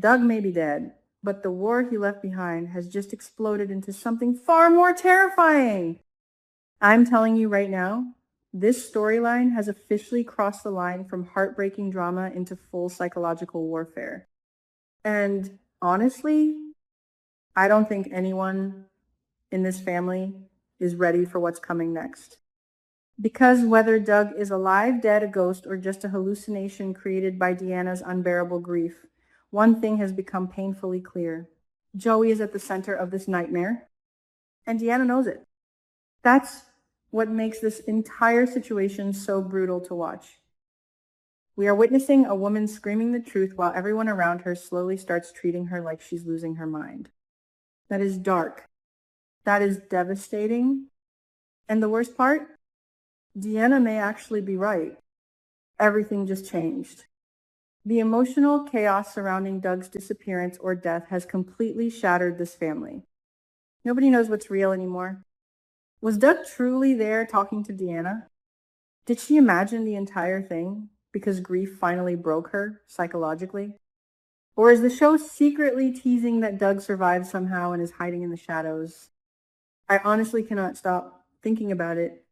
Doug may be dead, but the war he left behind has just exploded into something far more terrifying. I'm telling you right now, this storyline has officially crossed the line from heartbreaking drama into full psychological warfare. And honestly, I don't think anyone in this family is ready for what's coming next. Because whether Doug is alive, dead, a ghost, or just a hallucination created by Deanna's unbearable grief, one thing has become painfully clear. Joey is at the center of this nightmare, and Deanna knows it. That's what makes this entire situation so brutal to watch. We are witnessing a woman screaming the truth while everyone around her slowly starts treating her like she's losing her mind. That is dark. That is devastating. And the worst part? Deanna may actually be right. Everything just changed. The emotional chaos surrounding Doug's disappearance or death has completely shattered this family. Nobody knows what's real anymore. Was Doug truly there talking to Deanna? Did she imagine the entire thing because grief finally broke her psychologically? Or is the show secretly teasing that Doug survived somehow and is hiding in the shadows? I honestly cannot stop thinking about it.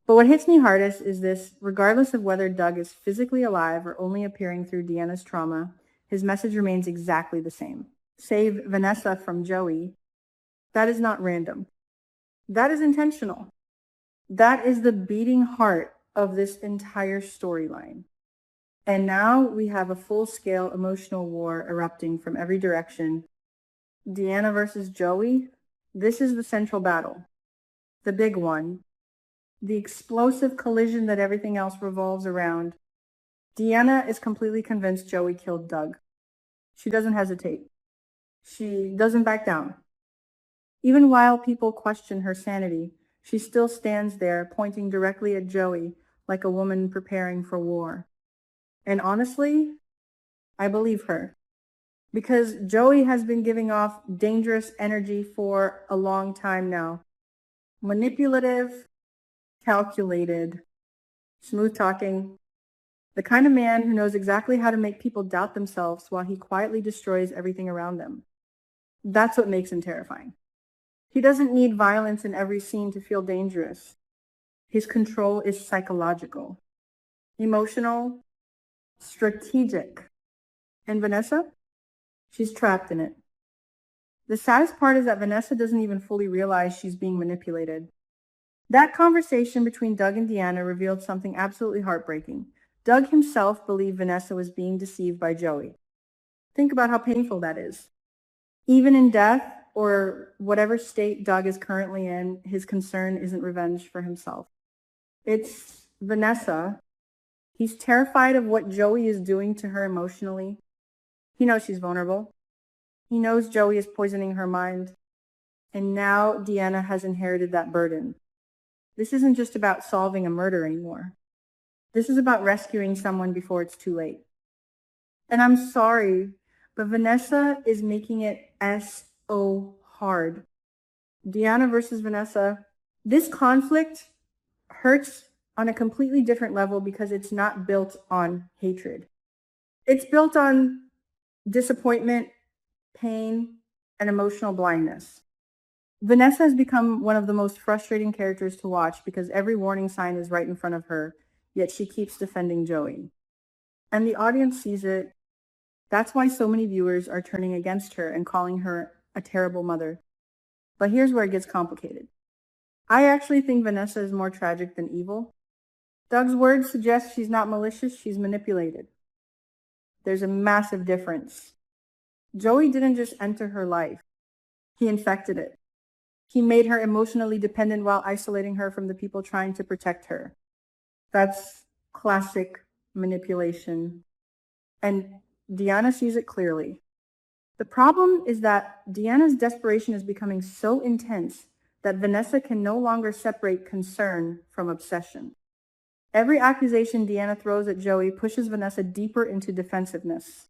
But what hits me hardest is this: regardless of whether Doug is physically alive or only appearing through Deanna's trauma, his message remains exactly the same. Save Vanessa from Joey. That is not random. That is intentional. That is the beating heart of this entire storyline. And now we have a full-scale emotional war erupting from every direction. Deanna versus Joey. This is the central battle. The big one. The explosive collision that everything else revolves around. Deanna is completely convinced Joey killed Doug. She doesn't hesitate. She doesn't back down. Even while people question her sanity, she still stands there pointing directly at Joey like a woman preparing for war. And honestly, I believe her. Because Joey has been giving off dangerous energy for a long time now. Manipulative, calculated, smooth talking. The kind of man who knows exactly how to make people doubt themselves while he quietly destroys everything around them. That's what makes him terrifying. He doesn't need violence in every scene to feel dangerous. His control is psychological, emotional, strategic. And Vanessa? She's trapped in it. The saddest part is that Vanessa doesn't even fully realize she's being manipulated. That conversation between Doug and Deanna revealed something absolutely heartbreaking. Doug himself believed Vanessa was being deceived by Joey. Think about how painful that is. Even in death, or whatever state Doug is currently in, his concern isn't revenge for himself. It's Vanessa. He's terrified of what Joey is doing to her emotionally. He knows she's vulnerable. He knows Joey is poisoning her mind. And now Deanna has inherited that burden. This isn't just about solving a murder anymore. This is about rescuing someone before it's too late. And I'm sorry, but Vanessa is making it so hard. Deanna versus Vanessa. This conflict hurts on a completely different level because it's not built on hatred. It's built on disappointment, pain, and emotional blindness. Vanessa has become one of the most frustrating characters to watch because every warning sign is right in front of her, yet she keeps defending Joey. And the audience sees it. That's why so many viewers are turning against her and calling her a terrible mother. But here's where it gets complicated. I actually think Vanessa is more tragic than evil. Doug's words suggest she's not malicious, she's manipulated. There's a massive difference. Joey didn't just enter her life. He infected it. He made her emotionally dependent while isolating her from the people trying to protect her. That's classic manipulation. And Deanna sees it clearly. The problem is that Deanna's desperation is becoming so intense that Vanessa can no longer separate concern from obsession. Every accusation Deanna throws at Joey pushes Vanessa deeper into defensiveness.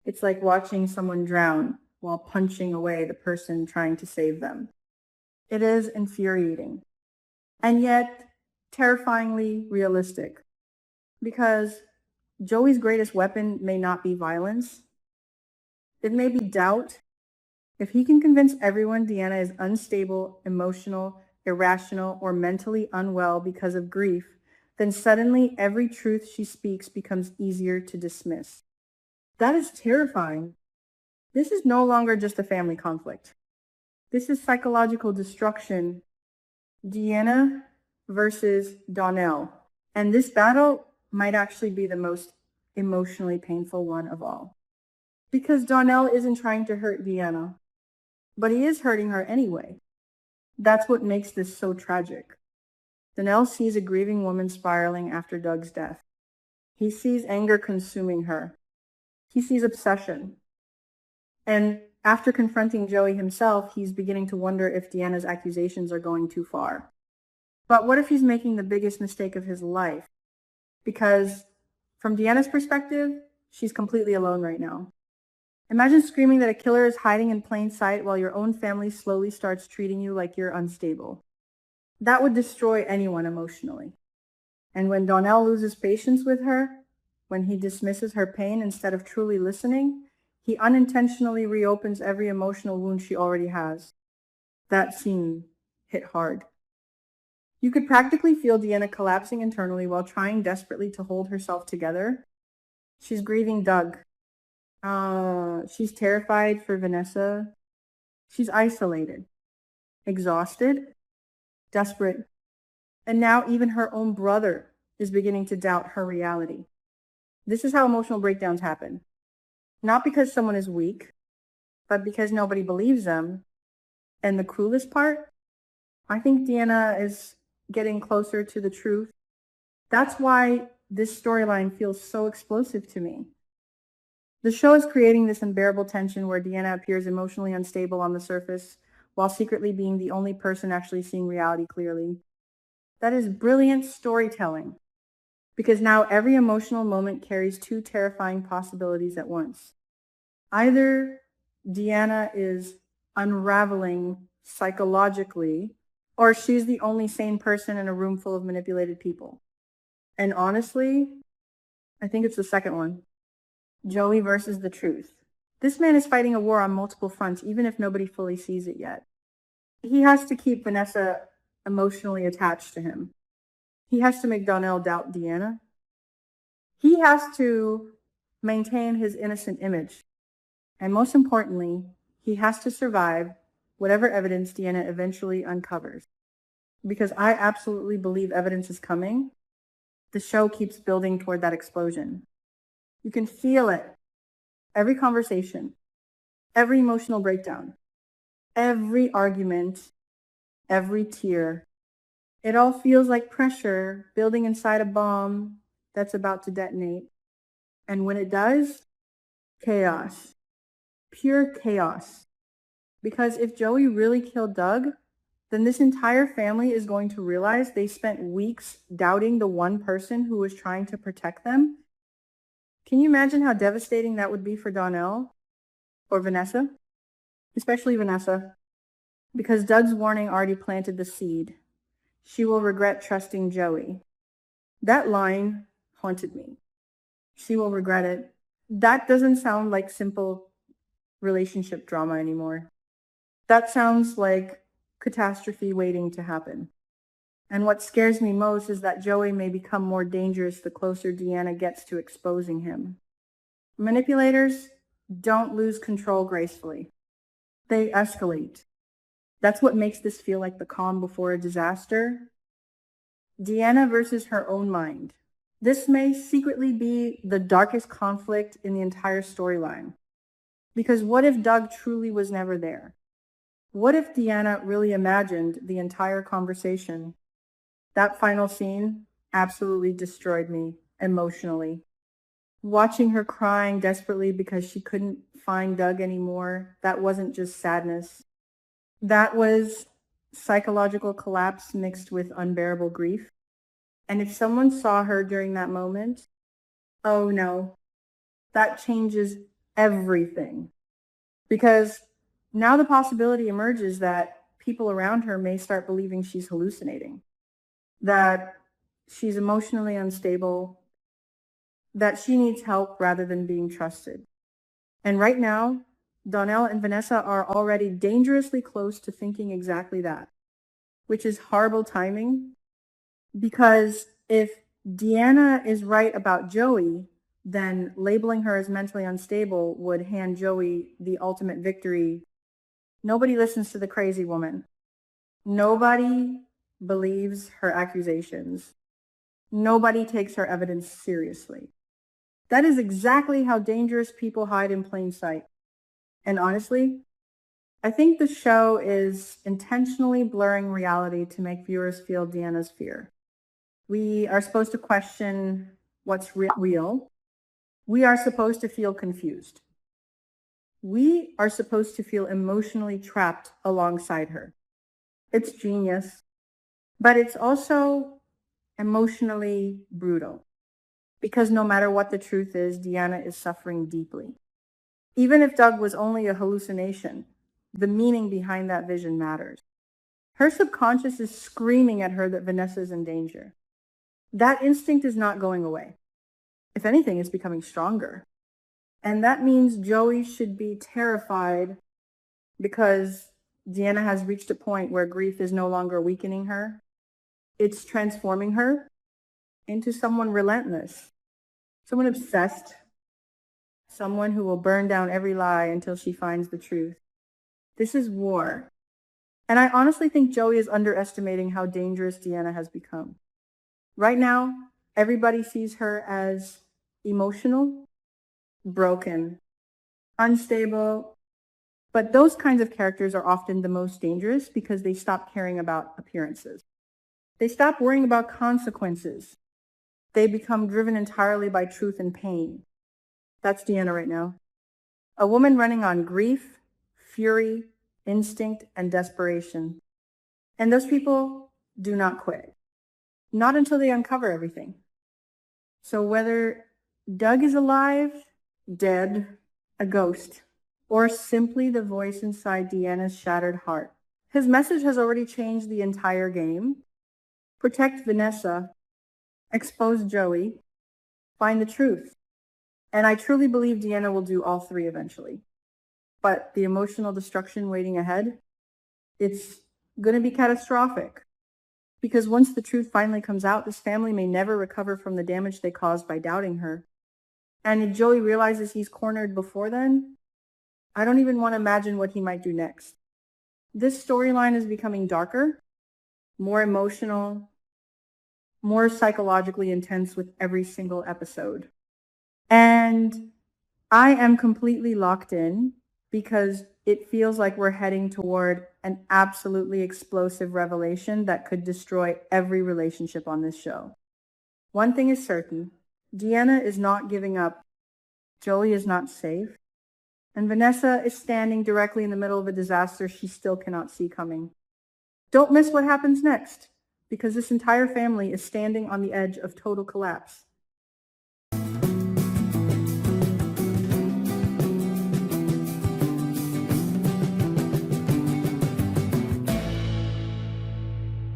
It's like watching someone drown while punching away the person trying to save them. It is infuriating, and yet terrifyingly realistic, because Joey's greatest weapon may not be violence, It may be doubt. If he can convince everyone Deanna is unstable, emotional, irrational, or mentally unwell because of grief, then suddenly every truth she speaks becomes easier to dismiss. That is terrifying. This is no longer just a family conflict. This is psychological destruction. Deanna versus Donnell. And this battle might actually be the most emotionally painful one of all. Because Donnell isn't trying to hurt Deanna, but he is hurting her anyway. That's what makes this so tragic. Donnell sees a grieving woman spiraling after Doug's death. He sees anger consuming her. He sees obsession. And after confronting Joey himself, he's beginning to wonder if Deanna's accusations are going too far. But what if he's making the biggest mistake of his life? Because from Deanna's perspective, she's completely alone right now. Imagine screaming that a killer is hiding in plain sight while your own family slowly starts treating you like you're unstable. That would destroy anyone emotionally. And when Donnell loses patience with her, when he dismisses her pain instead of truly listening, he unintentionally reopens every emotional wound she already has. That scene hit hard. You could practically feel Deanna collapsing internally while trying desperately to hold herself together. She's grieving Doug. She's terrified for Vanessa. She's isolated, exhausted, desperate. And now even her own brother is beginning to doubt her reality. This is how emotional breakdowns happen. Not because someone is weak, but because nobody believes them. And the cruelest part, I think Deanna is getting closer to the truth. That's why this storyline feels so explosive to me. The show is creating this unbearable tension where Deanna appears emotionally unstable on the surface, while secretly being the only person actually seeing reality clearly. That is brilliant storytelling, because now every emotional moment carries two terrifying possibilities at once. Either Deanna is unraveling psychologically, or she's the only sane person in a room full of manipulated people. And honestly, I think it's the second one. Joey versus the truth. This man is fighting a war on multiple fronts, even if nobody fully sees it yet. He has to keep Vanessa emotionally attached to him. He has to make Donnell doubt Deanna. He has to maintain his innocent image. And most importantly, he has to survive whatever evidence Deanna eventually uncovers. Because I absolutely believe evidence is coming. The show keeps building toward that explosion. You can feel it. Every conversation, every emotional breakdown, every argument, every tear. It all feels like pressure building inside a bomb that's about to detonate. And when it does, chaos. Pure chaos. Because if Joey really killed Doug, then this entire family is going to realize they spent weeks doubting the one person who was trying to protect them. Can you imagine how devastating that would be for Donnell or Vanessa? Especially Vanessa, because Doug's warning already planted the seed. She will regret trusting Joey. That line haunted me. She will regret it. That doesn't sound like simple relationship drama anymore. That sounds like catastrophe waiting to happen. And what scares me most is that Joey may become more dangerous the closer Deanna gets to exposing him. Manipulators don't lose control gracefully. They escalate. That's what makes this feel like the calm before a disaster. Deanna versus her own mind. This may secretly be the darkest conflict in the entire storyline. Because what if Doug truly was never there? What if Deanna really imagined the entire conversation? That final scene absolutely destroyed me emotionally. Watching her crying desperately because she couldn't find Doug anymore, that wasn't just sadness. That was psychological collapse mixed with unbearable grief. And if someone saw her during that moment, oh no, that changes everything. Because now the possibility emerges that people around her may start believing she's hallucinating, that she's emotionally unstable, that she needs help rather than being trusted. And right now, Donnell and Vanessa are already dangerously close to thinking exactly that, which is horrible timing, because if Deanna is right about Joey, then labeling her as mentally unstable would hand Joey the ultimate victory. Nobody listens to the crazy woman. Nobody believes her accusations. Nobody takes her evidence seriously. That is exactly how dangerous people hide in plain sight. And honestly, I think the show is intentionally blurring reality to make viewers feel Deanna's fear. We are supposed to question what's real. We are supposed to feel confused. We are supposed to feel emotionally trapped alongside her. It's genius, but it's also emotionally brutal, because no matter what the truth is, Deanna is suffering deeply. Even if Doug was only a hallucination, the meaning behind that vision matters. Her subconscious is screaming at her that Vanessa is in danger. That instinct is not going away. If anything, it's becoming stronger. And that means Joey should be terrified, because Deanna has reached a point where grief is no longer weakening her. It's transforming her into someone relentless, someone obsessed, someone who will burn down every lie until she finds the truth. This is war. And I honestly think Joey is underestimating how dangerous Deanna has become. Right now, everybody sees her as emotional, broken, unstable. But those kinds of characters are often the most dangerous because they stop caring about appearances. They stop worrying about consequences. They become driven entirely by truth and pain. That's Deanna right now. A woman running on grief, fury, instinct, and desperation. And those people do not quit. Not until they uncover everything. So whether Doug is alive, dead, a ghost, or simply the voice inside Deanna's shattered heart, his message has already changed the entire game. Protect Vanessa, expose Joey, find the truth. And I truly believe Deanna will do all three eventually. But the emotional destruction waiting ahead, it's going to be catastrophic. Because once the truth finally comes out, this family may never recover from the damage they caused by doubting her. And if Joey realizes he's cornered before then, I don't even want to imagine what he might do next. This storyline is becoming darker, more emotional, more psychologically intense with every single episode. And I am completely locked in, because it feels like we're heading toward an absolutely explosive revelation that could destroy every relationship on this show. One thing is certain, Deanna is not giving up, Joey is not safe, and Vanessa is standing directly in the middle of a disaster she still cannot see coming. Don't miss what happens next, because this entire family is standing on the edge of total collapse.